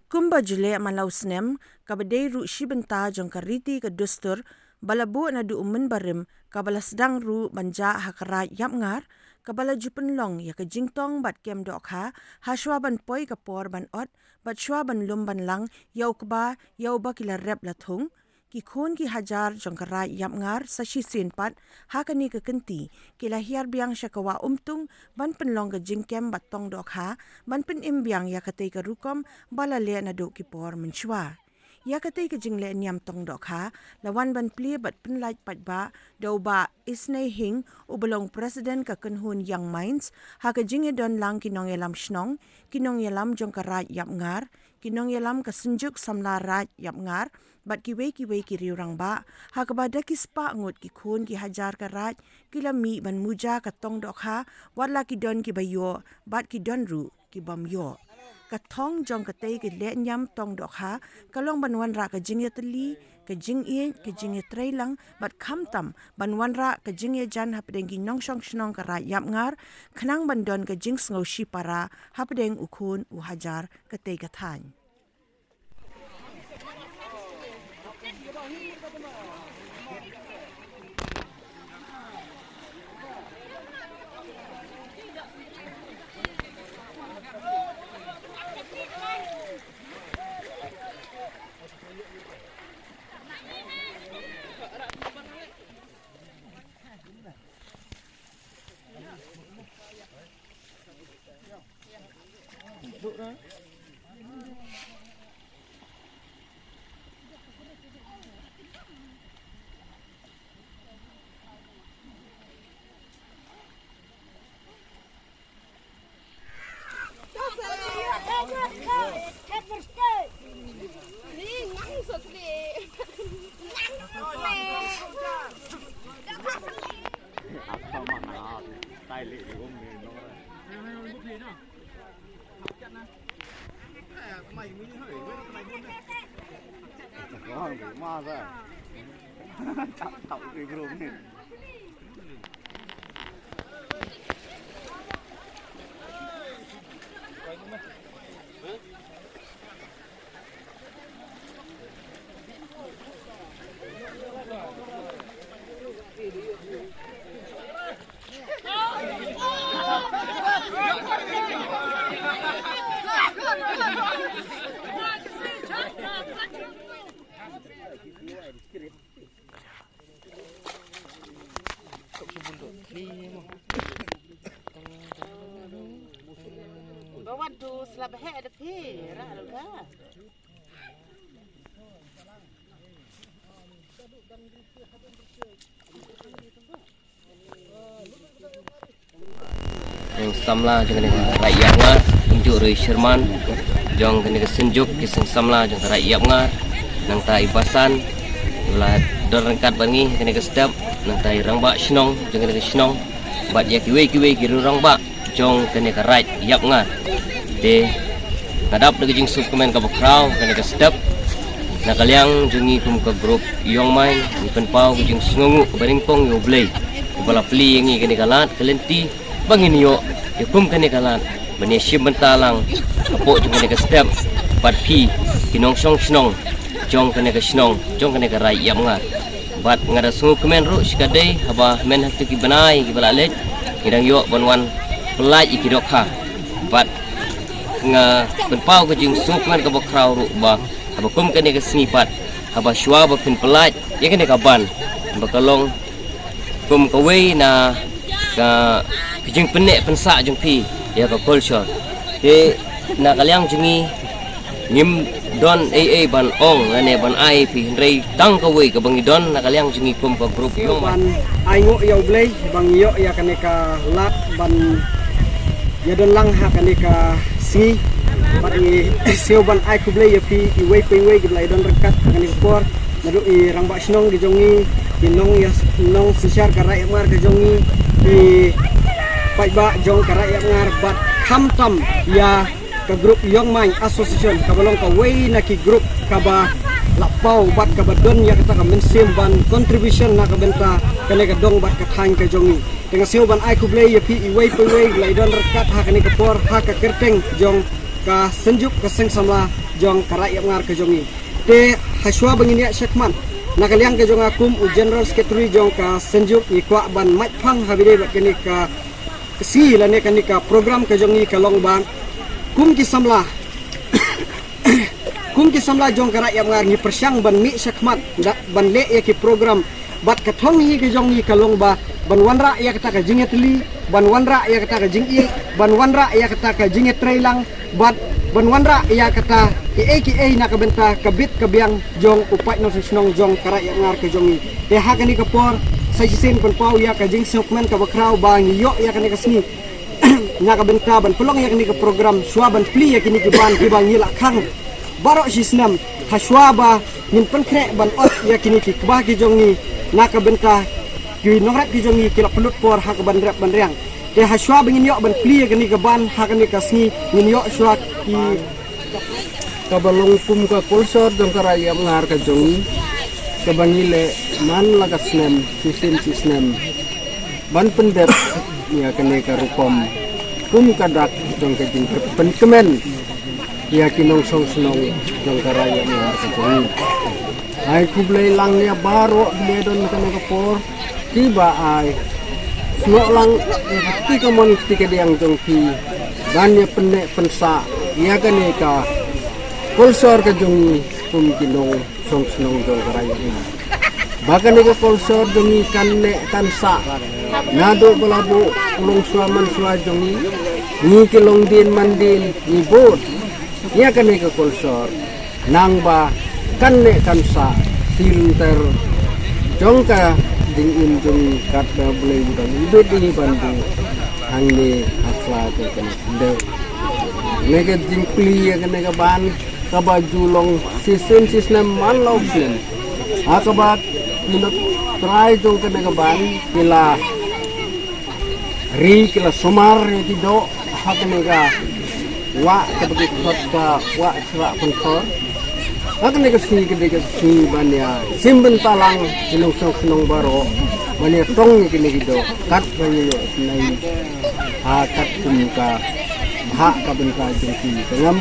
Kumba jule malau snem kabadai ru shibenta jong kariti ke dustur balabu na du barim kabala sedang ru banja hakara yap ngar kabala jupen long ya ke jingtong bat kem dokha haswa ban poi kapor ban ot bat shwa ban lum ban lang yau kba yau ba kila rep la thung ki khon ki hajar jong kara yap ngar sashi sin pat hakani ke kenti kila hiar biang shakawa umtung ban penlong ke jingkem bat tong dokha ban pen imbiang ya kate ke rukom bala le na do ki por menchwa ya kate ke jingle niam tong dokha lawan ban pli bat penlait pat ba do ba isnei hing ubelong president ka kenhun young minds ha ke jinge don lang kinong elam shnong kinong elam jong kara yap ngar kinong elam ka senjuk samla raj yap ngar bat kiwe ki riurang ba ha ka bada ki spa ngut ki khon ki hajar ka raj kilami ban muja ka tong dokha wala ki don ki bayo bat ki don ru ki bam yo ka thong jong ka te ki le nyam tong dokha kalong banwan ra ka jingye tli ka jingye ka jingye trailang bat kham tam banwan ra ka jingye jan hapdeng ki nong shong shnong ka ra yap ngar khnang bandon ka jing sngo shi para hapdeng ukhun u hajar ka te ka than Waduh, selabah ada perak juga. Yang samla jangan rakyat nga unjuk Roy Sherman jong kena kesenjuk kiseng samla jong rakyat nga nang ta ibasan ulah dor rengkat bangi kena kesedap nang ta rangbak snong jong kena snong bat ya kiwe kiru rangbak jong kena karat yap nga de ngadap de jing sub komen ka bakrau kena kesedap na kalyang jungi kum ka grup yong main ni penpau jing sngongu baring pong yo blay bala pli ngi kena kalat kelenti bangin yo kum kena kalat bani shim bentalang apo jong kena kesedap bat pi kinong song snong jong kena ke snong jong kena ka rai yap nga bat ngada sungu komen ru sikadai haba men haktu ki banai ki bala let ngidang yo bonwan pelai ikidok ha bat nga penpau ke jing sungu komen ka bakrau ru ba haba kum kena ke snipat haba shwa ba pin pelai ya kena ka ban bakalong kum ka wei na ka kijing penek pensa jong pi ya ka culture de na kalyang jingi ngim don AA ban ong ane ban ai pi rei tang ka wei ka bangi don na kalyang jingi kum ka grup yong ban ai ngo ya blei bang yo ya kaneka lat ban ya don lang ha kaneka si ban i sio ban ai ku blei ya pi i wei pe wei blai don rekat kaneka por nadu i rangba snong di jongi di nong ya nong sisiar ka rai mar ka jongi i pai ba jong ka rai ngar bat kham tam ya ka grup Young Mind Association kabalong ka way na ki grup kaba lapau bat ka badon ya kata ka mensim ban contribution na ka benta kane ka dong bat ka thang ka jongi dengan siu ban ai ku blei ya pi i way pe way lai don rekat ha kane ka por ha ka kerteng jong ka senjuk ka seng samla jong karai yap ngar ke jongi te haswa bangin ya syakman nakaliang ke jong akum u general secretary jong ka senjuk ni kwa ban mai phang habide bat kini ka si lane kani ka program ke jongi ka long ban kum ki samla kum ki samla jong karai yap ngar ni persyang ban mi syakmat ban le ya ki program bat ka thong hi ke jongi ka long ba ban wanra ya kata ka jingetli ban wanra ya kata ka jingi ban wanra ya kata ka jinget trailang ban wanra ya kata ki na ka benta ka bit ka biang jong upai no snong jong kara ya ngar ke jongi te ha kani ka por sa jisen kon pau ya ka jing sokmen ka bakrau bang yo ya kani ka sni na ka benta ban pelong ya kani ka program swa ban pli ya kini ki ban ki bang yila khang baro sisnam haswa ba nin pen kre ban ot ya kini ki ba ki jongi na ka benta ki nongrat ki jongi ki la pelut por ha ka ban rap ban riang te haswa bingin yo ban pli ya kani ka ban ha kani ka sni nin yo swa ki kabalong pum ka kulsor dong karaya ngar ka jongi kabangile man lagas nem sistem ban pendep ya kene ka rukom pum kadak dong ka jing pen kemen ya kinong song snong dong karaya ngar ka jongi ai kublai lang ya baro ble don kene ka por tiba ai no lang ti ka mon ti ka diang jong ki ban ya penne pensa ya kene ka kulsor ka jongi pum kinong song snong dong karaya ngar bahkan ni ka kulsor jongi kanne kansa nado balabu ulong suaman sua jongi ni kilong din mandin ni bot ya kan ni ka kulsor nang ba kanne kansa filter jongka ding injung kat na bulay budang ibe ding bandu hangni asla ko kan de nega jimpli ya kan nega ban kabajulong sistem manlaw sin akabat minot try jong kan nega ban kila ri kila somar ti do hak nega wa kabagi khot ka wa sra konfor hak nega si banya simben talang kinong snong baro banya tong ni do kat banyo nai ha kat kum ka ha ka ben ka jong ki ngam